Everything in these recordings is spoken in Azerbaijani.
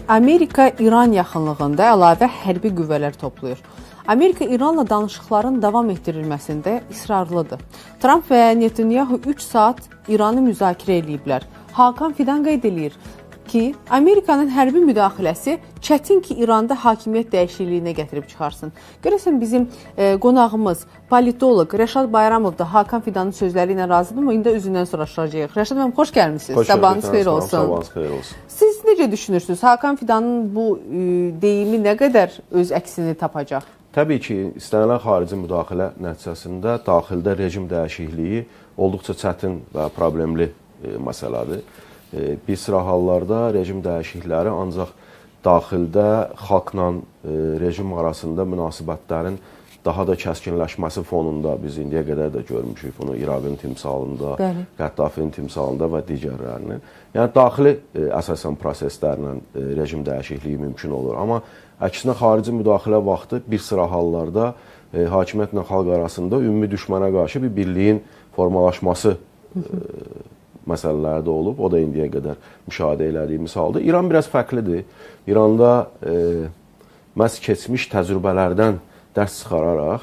Amerika-İran yaxınlığında əlavə hərbi qüvvələr toplayır. Amerika İranla danışıqların davam etdirilməsində israrlıdır. Trump və Netanyahu 3 saat İranı müzakirə ediblər. Hakan Fidan qeyd edir ki, Amerikanın hərbi müdaxiləsi çətin ki, İranda hakimiyyət dəyişikliyinə gətirib çıxarsın. Görəsən bizim qonağımız, politoloq Rəşad Bayramov da Hakan Fidanın sözləri ilə razıdırmı? İndi üzündən soruşacağıq. Rəşad müəllim, xoş gəlmisiniz. Sabahınız xeyir olsun. Sabahınız xeyir olsun. Siz necə düşünürsünüz? Hakan Fidanın bu deyimi nə qədər öz əksini tapacaq? Təbii ki, istənilən xarici müdaxilə nəticəsində daxildə rejim dəyişikliyi olduqca çətin və problemli məsələdir. Bir sıra hallarda rejim dəyişiklikləri ancaq daxildə xalqla rejim arasında münasibətlərin daha da kəskinləşməsi fonunda biz indiyə qədər də görmüşük bunu İraqın timsalında, Qəddafinin timsalında və digərlərinin. Yəni daxili əsasən proseslərlə rejim dəyişikliyi mümkün olur. Amma əksinə xarici müdaxilə vaxtı bir sıra hallarda hakimiyyətlə xalq arasında ümumi düşmənə qarşı bir birliyin formalaşması məsələləri də olub. O da indiyə qədər müşahidə elədiyimiz halda. İran biraz fərqlidir. İranda məhz keçmiş təcrübələrdən dərs çıxararaq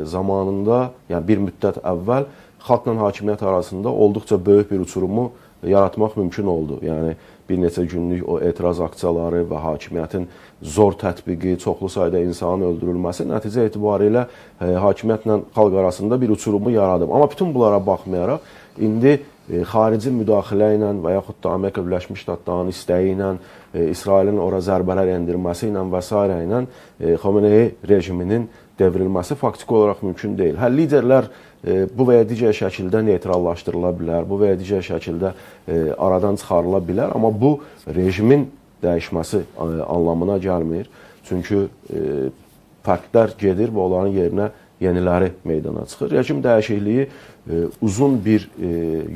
zamanında, yəni bir müddət əvvəl xalqla hakimiyyət arasında olduqca böyük bir uçurumu yaratmaq mümkün oldu. Yəni bir neçə günlük o etiraz aksiyaları və hakimiyyətin zor tətbiqi, çoxlu sayda insanın öldürülməsi nəticə etibarilə hakimiyyətlə xalq arasında bir uçurumu yaradıb. Amma bütün bunlara baxmayaraq, indi xarici müdaxilə ilə və yaxud da Amerika Birləşmiş Ştatlarının istəyi ilə, İsrailin ora zərbələr endirməsi ilə və s. ilə Xomeini rejiminin devrilməsi faktiki olaraq mümkün deyil. Liderlər bu və ya digər şəkildə neytrallaşdırıla bilər, bu və ya digər şəkildə aradan çıxarıla bilər, amma bu rejimin dəyişməsi anlamına gəlmir. Çünki fərqlər gedir və onların yerinə yeniləri meydana çıxır. Rejim dəyişikliyi uzun bir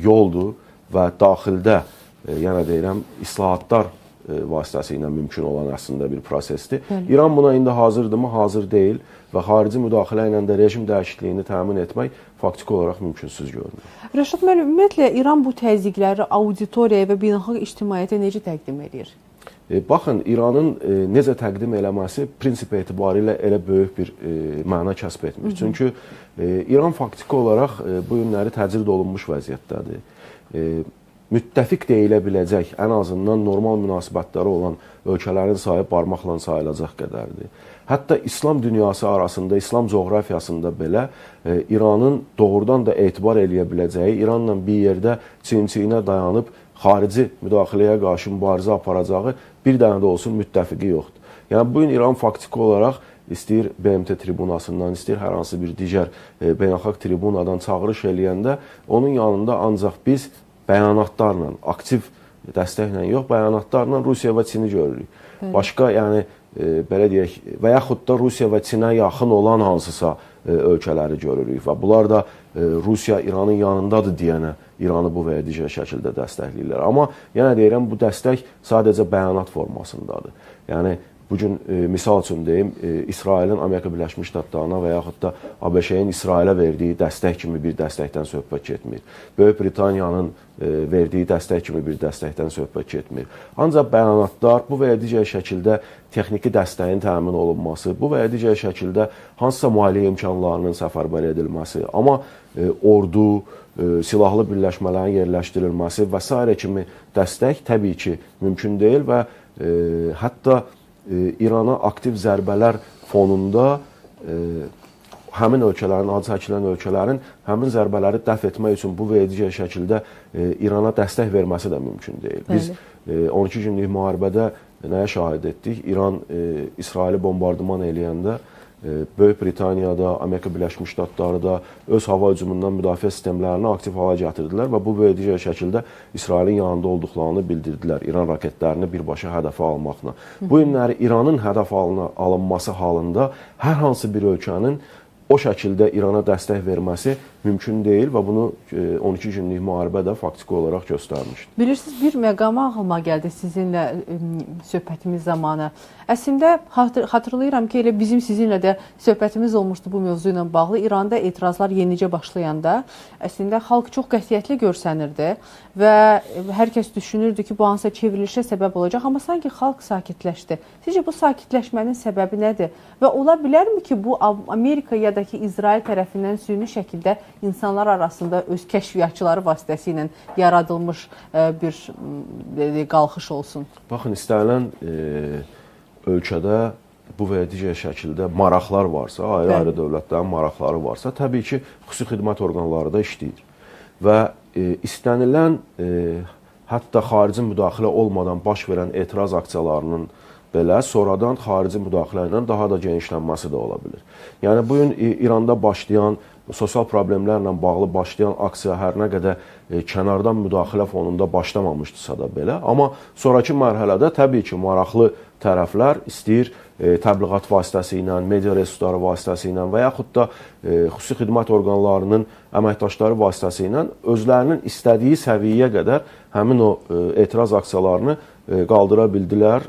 yoldur və daxildə, yəni deyirəm, islahatlar vasitəsilə mümkün olan əslində bir prosesdir. İran buna indi hazırdırmı? Hazır deyil və xarici müdaxilə ilə də rejim dəyişikliyini təmin etmək faktiki olaraq mümkünsüz görünür. Rəşad müəllim, ümumiyyətlə İran bu təzyiqləri auditoriyaya və beynəlxalq ictimaiyyətə necə təqdim edir? Baxın, İranın necə təqdim eləməsi prinsip etibarilə elə böyük bir məna kəsb etmir. Çünki İran faktiki olaraq bu günləri təcrid olunmuş vəziyyətdədir. Müttəfiq deyilə biləcək, ən azından normal münasibətləri olan ölkələrin sayı barmaqla sayılacaq qədərdir. Hətta İslam dünyası arasında, İslam coğrafiyasında belə İranın doğrudan da etibar eləyə biləcəyi, İranla bir yerdə çiyin-çiyinə dayanıb xarici müdaxiləyə qarşı mübarizə aparacağı bir dənə də olsun müttəfiqi yoxdur. Yəni, bugün İran faktiki olaraq istəyir BMT tribunasından, istəyir hər hansı bir digər beynəlxalq tribunadan çağırış eləyəndə onun yanında ancaq biz bəyanatlarla, aktiv dəstəklə yox, bəyanatlarla Rusiya və Çini görürük. Başqa, yəni, belə deyək, və yaxud da Rusiya və Çinə yaxın olan hansısa ölkələri görürük və bunlar da Rusiya İranın yanındadır deyənə İranı bu və ya digər şəkildə dəstəkləyirlər. Amma yenə deyirəm, bu dəstək sadəcə bəyanat formasındadır. Yəni, bugün misal üçün deyim, İsrailin Amerika Birləşmiş Ştatlarına və yaxud da ABŞ-nin İsrailə verdiyi dəstək kimi bir dəstəkdən söhbət getmir. Böyük Britaniyanın verdiyi dəstək kimi bir dəstəkdən söhbət getmir. Ancaq bəyanatlar bu və ya digər şəkildə texniki dəstəyin təmin olunması, bu və ya digər şəkildə hansısa maliyyə imkanlarının səfərbər edilməsi, amma ordu, silahlı birləşmələrin yerləşdirilməsi və s. kimi dəstək təbii ki, mümkün deyil və hətta İrana aktiv zərbələr fonunda həmin ölkələrin, adı çəkilən ölkələrin həmin zərbələri dəf etmək üçün bu və ya digər şəkildə İrana dəstək verməsi də mümkün deyil. Biz 12 günlük müharibədə nəyə şahid etdik? İran İsraili bombardıman eləyəndə Böyük Britaniyada, Amerika Birləşmiş Ştatları da öz hava hücumundan müdafiə sistemlərini aktiv hala gətirdilər və bu və digər şəkildə İsrailin yanında olduqlarını bildirdilər, İran raketlərini birbaşa hədəfə almaqla. Bu günləri İranın hədəf alınması halında hər hansı bir ölkənin o şəkildə İrana dəstək verməsi mümkün deyil və bunu 12 günlük müharibə də faktiki olaraq göstərmişdir. Bilirsiniz, bir məqama ağlıma gəldi sizinlə söhbətimiz zamanı. Əslində xatırlayıram ki, elə bizim sizinlə də söhbətimiz olmuşdu bu mövzu ilə bağlı. İranda etirazlar yenicə başlayanda əslində xalq çox qətiyyətli görsənirdi və hər kəs düşünürdü ki, bu hansısa çevrilişə səbəb olacaq, amma sanki xalq sakitləşdi. Sizcə bu sakitləşmənin səbəbi nədir? Və ola bilərmi ki, bu Amerika ya da ki, İsrail tərəfindən süni şəkildə insanlar arasında öz kəşfiyyatçıları vasitəsilə yaradılmış bir qalxış olsun? Baxın, istənilən ölkədə bu və ya digər şəkildə maraqlar varsa, ayrı-ayrı dövlətlərin maraqları varsa, təbii ki, xüsusi xidmət orqanları da işləyir. Və istənilən, hətta xarici müdaxilə olmadan baş verən etiraz aksiyalarının belə sonradan xarici müdaxilə ilə daha da genişlənməsi də ola bilir. Yəni, bugün İranda başlayan, sosial problemlərlə bağlı başlayan aksiya hər nə qədər kənardan müdaxilə fonunda başlamamışdısa da belə. Amma sonraki mərhələdə təbii ki, maraqlı tərəflər istəyir təbliğat vasitəsilə, media resursları vasitəsilə və yaxud da xüsusi xidmət orqanlarının əməkdaşları vasitəsilə özlərinin istədiyi səviyyəyə qədər həmin o etiraz aksiyalarını qaldıra bildilər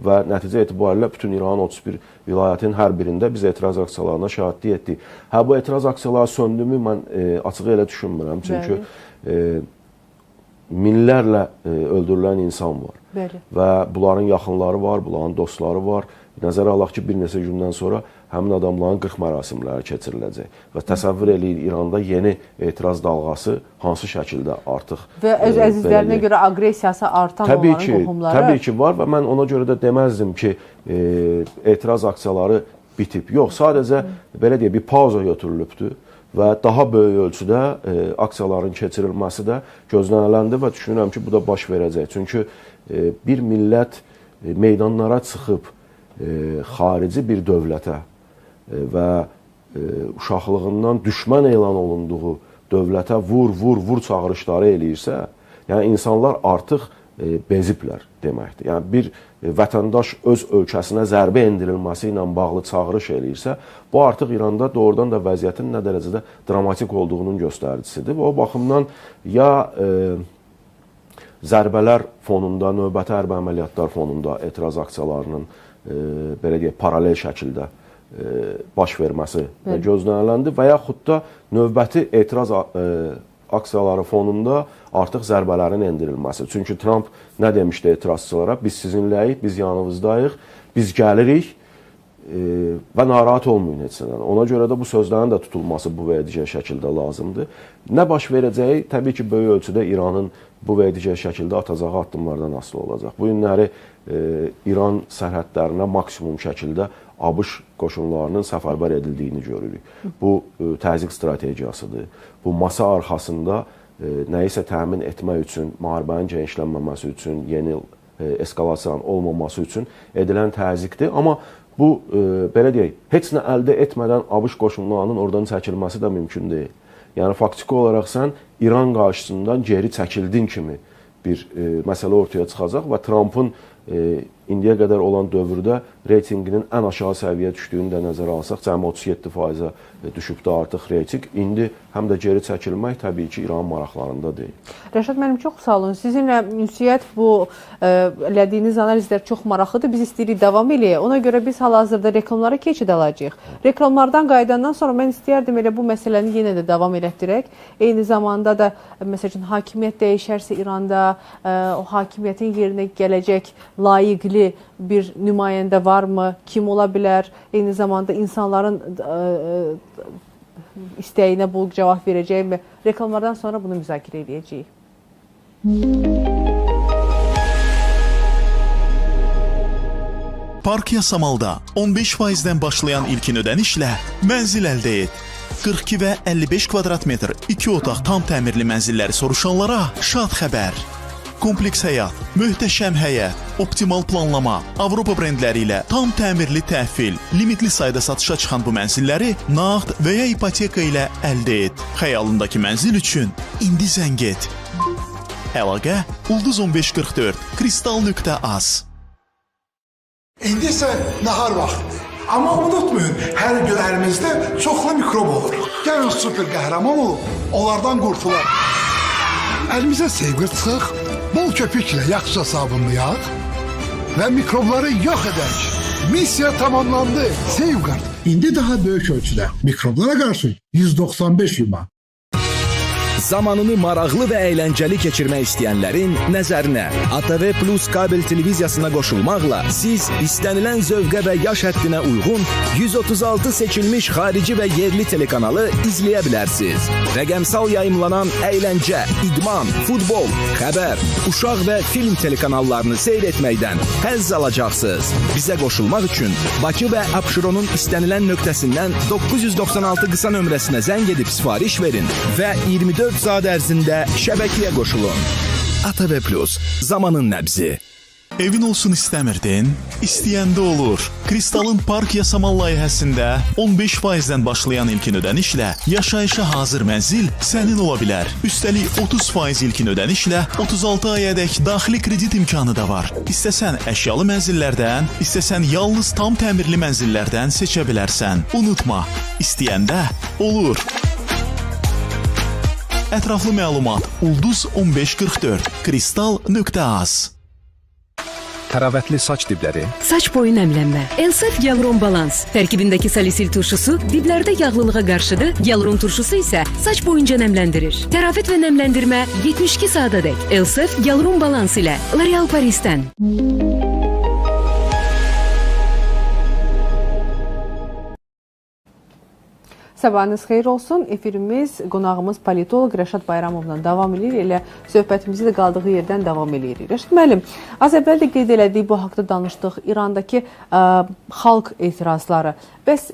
və nəticə etibarilə bütün İranın 31 vilayətin hər birində biz etiraz aksiyalarına şahidlik etdik. Bu etiraz aksiyaları söndümü mən açığı elə düşünmürəm. Çünki minlərlə öldürülən insan var. Və bunların yaxınları var, bunların dostları var. Nəzərə alaq ki, bir neçə gündən sonra həmin adamların 40 mərasimləri keçiriləcək. Və təsəvvür eləyin, İranda yeni etiraz dalğası hansı şəkildə artıq... Və öz əzizlərinə görə aqressiyası artan onların qohumları... Təbii ki, var və mən ona görə də deməzdim ki, etiraz aksiyaları bitib. Yox, sadəcə, belə deyək, bir pauza götürülübdür və daha böyük ölçüdə aksiyaların keçirilməsi də gözləniləndi və düşünürəm ki, bu da baş verəcək. Çünki bir millət meydanlara çıxıb xarici bir dövlətə və uşaqlığından düşmən elan olunduğu dövlətə vur çağırışları eləyirsə, yəni insanlar artıq beziblər deməkdir. Yəni bir vətəndaş öz ölkəsinə zərbə endirilməsi ilə bağlı çağırış eləyirsə, bu artıq İranda doğrudan da vəziyyətin nə dərəcədə dramatik olduğunun göstəricisidir. Və o baxımdan ya zərbələr fonunda, növbəti hərbi əməliyyatlar fonunda etiraz aksiyalarının belə deyək, paralel şəkildə baş verməsi gözləniləndi və yaxud da növbəti etiraz aksiyaları fonunda artıq zərbələrin endirilməsi. Çünki Trump nə demişdi etirazçılara? Biz sizinləyik, biz yanınızdayıq, biz gəlirik və narahat olmayın etsinlər. Ona görə də bu sözlərin də tutulması bu və ya digər şəkildə lazımdır. Nə baş verəcəyi təbii ki, böyük ölçüdə İranın bu və ya digər şəkildə atacağı addımlardan asılı olacaq. Bu günləri İran sərhədlərinə maksimum şəkildə ABŞ qoşunlarının səfərbər edildiyini görürük. Bu təzyiq strategiyasıdır. Bu masa arxasında nəyisə təmin etmək üçün, müharibənin genişlənməməsi üçün, yeni eskalasiyanın olmaması üçün edilən təzyiqdir. Amma bu, belə deyək, heç nə əldə etmədən ABŞ qoşunlarının oradan çəkilməsi də mümkün deyil. Yəni, faktiki olaraq sən İran qarşısından geri çəkildin kimi bir məsələ ortaya çıxacaq və Trumpın indiyə qədər olan dövrdə reytinginin ən aşağı səviyyə düşdüyünü də nəzərə alsaq, cəmi 37%-ə düşübdə artıq reyting. İndi həm də geri çəkilmək təbii ki, İran maraqlarında deyil. Rəşad müəllim, çox sağ olun. Sizinlə ünsiyyət bu elədiyiniz analizlər çox maraqlıdır. Biz istəyirik davam eləyək. Ona görə biz hal-hazırda reklamlara keçid alacağıq. Reklamlardan qayıdandan sonra mən istəyərdim elə bu məsələni yenə də davam elətdirək. Eyni zamanda da məsələn hakimiyyət dəyişərsə İranda o hakimiyyətin yerinə gələcək layiqli bir nümayəndə varmı? Kim ola bilər? Eyni zamanda insanların istəyinə bu cavab verəcəkmi? Reklamlardan sonra bunu müzakirə edəcəyik. Park Yasamalda 15%-dən başlayan ilkin ödənişlə mənzil əldə et. 42 və 55 kvadrat metr 2 otaq tam təmirli mənzilləri soruşanlara şad xəbər. Kompleks həyat, möhtəşəm həyət, optimal planlama, Avropa brendləri ilə tam təmirli təhvil, limitli sayda satışa çıxan bu mənzilləri nağd və ya ipoteka ilə əldə et. Xəyalındakı mənzil üçün indi zəng et. Əlaqə Ulduz 1544 kristal.az. İndi isə nahar vaxtıdır. Amma unutmayın, hər günlərimizdə çoxlu mikrob olur. Gəlin super qəhrəman olub, onlardan qurtulaq. Əlimizə Safeguard sıxıq, bol köpüklə yaxşıca sabunlayaq və mikrobları yox edək. Missiya tamamlandı. Safeguard indi daha böyük ölçüdə mikroblara qarşı 195 yuma. Zamanını maraqlı və əyləncəli keçirmək istəyənlərin nəzərinə ATV Plus kabel televiziyasına qoşulmaqla siz istənilən zövqə və yaş həddinə uyğun 136 seçilmiş xarici və yerli telekanalı izləyə bilərsiniz. Rəqəmsal yayımlanan əyləncə, idman, futbol, xəbər, uşaq və film telekanallarını seyr etməkdən həzz alacaqsınız. Bizə qoşulmaq üçün Bakı və Abşeronun istənilən nöqtəsindən 996 qısa nömrəsinə zəng edib sifariş verin və 24 saat ərzində şəbəkəyə qoşulun. ATV Plus, zamanın nəbzi. Evin olsun istəmirdin? İstəyəndə olur. Kristalın park yasama layihəsində 15%-dən başlayan ilkin ödənişlə yaşayışa hazır mənzil sənin ola bilər. Üstəlik 30% ilkin ödənişlə 36 ayədək daxili kredit imkanı da var. İstəsən əşyalı mənzillərdən, istəsən yalnız tam təmirli mənzillərdən seçə bilərsən. Unutma, istəyəndə olur. Ətraflı məlumat Ulduz 1544 kristal.az. Təravətli saç dibləri, saç boyu nəmlənmə, Elsef Gyaluron Balans. Tərkibindəki salisil turşusu diblərdə yağlılığa qarşıdır, Gyaluron turşusu isə saç boyunca nəmləndirir. Təravət və nəmləndirmə 72 saatadək. Elsef Gyaluron Balans ilə L'Oréal Paris'dən. Sabahınız xeyir olsun. Efirimiz qonağımız politolog Rəşad Bayramovla davam edir. Elə söhbətimizi də qaldığı yerdən davam edirik. Rəşad müəllim, az əvvəl də qeyd elədik, bu haqda danışdıq. İrandakı xalq etirazları. Bəs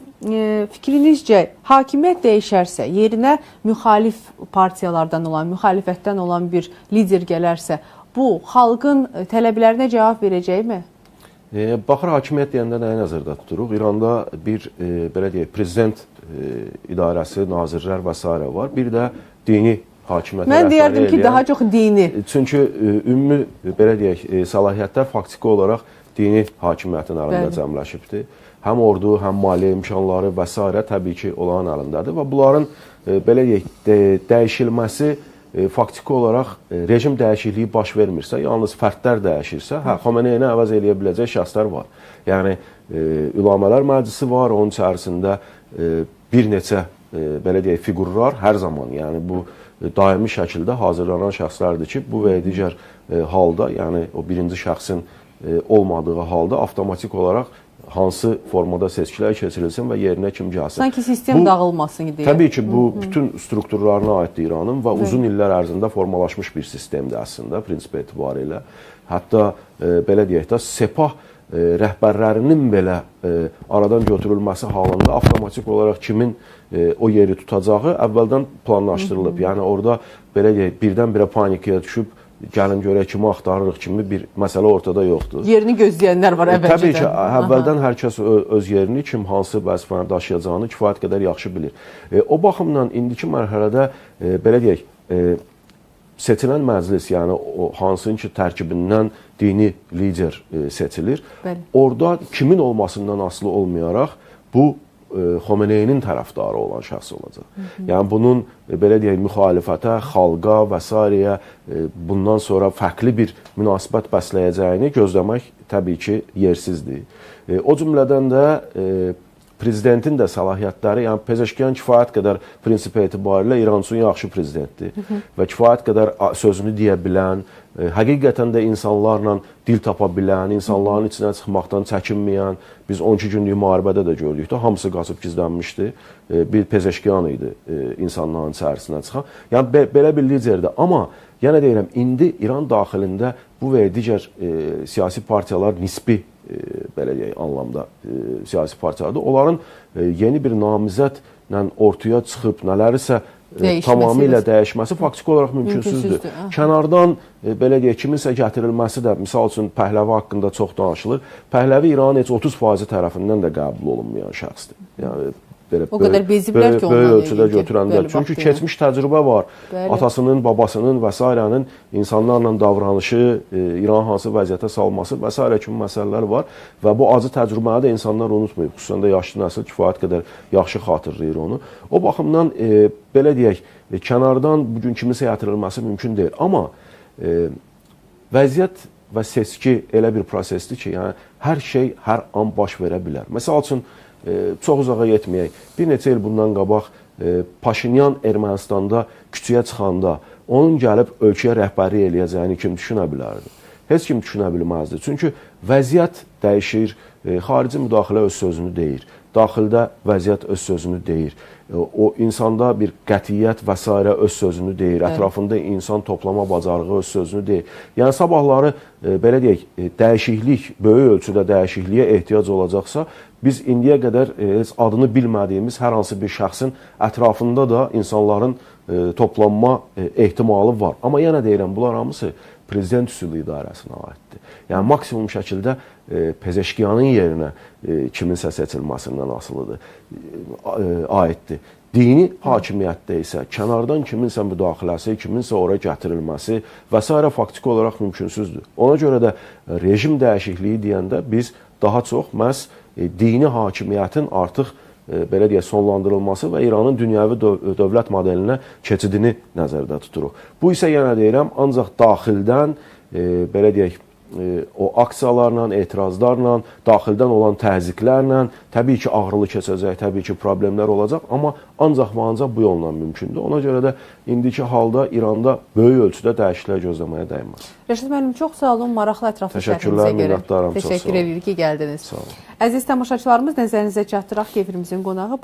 fikrinizcə hakimiyyət dəyişərsə, yerinə müxalif partiyalardan olan, müxalifətdən olan bir lider gələrsə, bu xalqın tələblərinə cavab verəcəkmi? Baxır, hakimiyyət deyəndə nəyə nəzərdə tuturuq? İranda bir, belə deyək, prezident idarəsi, nazirlər və s. var. Bir də dini hakimiyyətə rəhbərlik eləyən. Mən deyərdim ki, daha çox dini. Çünki ümumi, belə deyək, səlahiyyətlər faktiki olaraq dini hakimiyyətin əlində cəmləşibdir. Həm ordu, həm maliyyə imkanları və s. təbii ki, onların əlindədir və bunların, belə deyək, dəyişilməsi faktiki olaraq rejim dəyişikliyi baş vermirsə, yalnız fərdlər dəyişirsə, Xameneyini əvəz eləyə biləcək şəxslər var. Yəni, Ülamələr Məclisi var, onun içərisində bir neçə, belə deyək, fiqurlar hər zaman, yəni bu daimi şəkildə hazırlanan şəxslərdir ki, bu və digər halda, yəni o birinci şəxsin olmadığı halda avtomatik olaraq hansı formada seçkilər keçirilsin və yerinə kim gəlsin. Sanki sistem dağılmasın deyə. Təbii ki, bu bütün strukturlarına aiddir İranın və uzun illər ərzində formalaşmış bir sistemdir əslində, prinsip etibarilə. Hətta, belə deyək də, Sepah rəhbərlərinin belə aradan götürülməsi halında avtomatik olaraq kimin o yeri tutacağı əvvəldən planlaşdırılıb. Yəni, orada, belə deyək, birdən-birə panikaya düşüb, gəlin görək kimi axtarırıq kimi bir məsələ ortada yoxdur. Yerini gözləyənlər var əvvəlcədən. Təbii ki, əvvəldən hər kəs öz yerini, kim hansı vəzifəni daşıyacağını kifayət qədər yaxşı bilir. O baxımdan indiki mərhələdə, belə deyək, seçilən məclis, yəni hansının ki, tərkibindən dini lider seçilir, orada kimin olmasından asılı olmayaraq bu Xomeneyinin tərəfdarı olan şəxs olacaq. Yəni, bunun, belə deyək, müxalifətə, xalqa və s. bundan sonra fərqli bir münasibət bəsləyəcəyini gözləmək təbii ki, yersizdir. O cümlədən də prezidentin də səlahiyyətləri, yəni Pezeşkiyan kifayət qədər prinsip etibarilə İran üçün yaxşı prezidentdir və kifayət qədər sözünü deyə bilən, həqiqətən də insanlarla dil tapa bilən, insanların içinə çıxmaqdan çəkinməyən, biz 12 günlük müharibədə də gördük də, hamısı qaçıb gizlənmişdi, bir Pezeşkiyan idi insanların içərisinə çıxan. Yəni, belə bir liderdir. Amma, yenə deyirəm, indi İran daxilində bu və digər siyasi partiyalar nisbi, belə deyək, anlamda siyasi partiyalardır. Onların yeni bir namizədlə ortaya çıxıb nələrisə tamamilə dəyişməsi faktiki olaraq mümkünsüzdür. Kənardan, belə deyək, kiminsə gətirilməsi də, misal üçün, Pəhləvi haqqında çox danışılır. Pəhləvi İranın heç 30% tərəfindən də qəbul olunmayan şəxsdir. Yəni, belə o qədər beziblər ki, böyük ölçüdə götürəndə. Çünki keçmiş təcrübə var. Bəli. Atasının, babasının və s. insanlarla davranışı, İran hansı vəziyyətə salması və s. kimi məsələlər var və bu acı təcrübəni də insanlar unutmayıb. Xüsusən də yaşlı nəsil kifayət qədər yaxşı xatırlayır onu. O baxımdan belə deyək, kənardan bugün kimisə yatırılması mümkün deyil. Amma vəziyyət və seçki elə bir prosesdir ki, yəni hər şey hər an baş verə bilər. Məsəl üçün, çox uzağa getməyək. Bir neçə il bundan qabaq Paşinyan Ermənistanda küçüyə çıxanda onun gəlib ölkəyə rəhbərlik eləyəcəyini kim düşünə bilərdi? Heç kim düşünə bilməzdi. Çünki vəziyyət dəyişir, xarici müdaxilə öz sözünü deyir, daxildə vəziyyət öz sözünü deyir. O insanda bir qətiyyət və s. öz sözünü deyir, ətrafında insan toplama bacarığı öz sözünü deyir. Yəni sabahları belə deyək, dəyişiklik, böyük ölçüdə dəyişikliyə ehtiyac olacaqsa, biz indiyə qədər adını bilmədiyimiz hər hansı bir şəxsin ətrafında da insanların toplanma ehtimalı var. Amma yenə deyirəm, bunlar hamısı prezident üsulu idarəsinə aiddir. Yəni maksimum şəkildə Pezeşkiyanın yerinə kiminsə seçilməsindən asılıdır, aiddir. Dini hakimiyyətdə isə kənardan kiminsə müdaxiləsi, kiminsə ora gətirilməsi və s. faktiki olaraq mümkünsüzdür. Ona görə də rejim dəyişikliyi deyəndə biz daha çox məhz dini hakimiyyətin artıq belə deyək, sonlandırılması və İranın dünyəvi dövlət modelinə keçidini nəzərdə tuturuq. Bu isə yenə deyirəm, ancaq daxildən belə deyək, o aksiyalarla, etirazlarla, daxildən olan təzyiqlərlə təbii ki, ağrılı keçəcək, təbii ki, problemlər olacaq, amma ancaq və ancaq bu yolla mümkündür. Ona görə də indiki halda İranda böyük ölçüdə dəyişikliklər gözləməyə dəyməz. Rəşid müəllim, çox sağ olun, maraqlı ətraflı şərhinizə görə. Təşəkkür edirik ki, gəldiniz. Əziz tamaşaçılarımız, nəzərinizə çatdıraq ki, efirimizin qonağı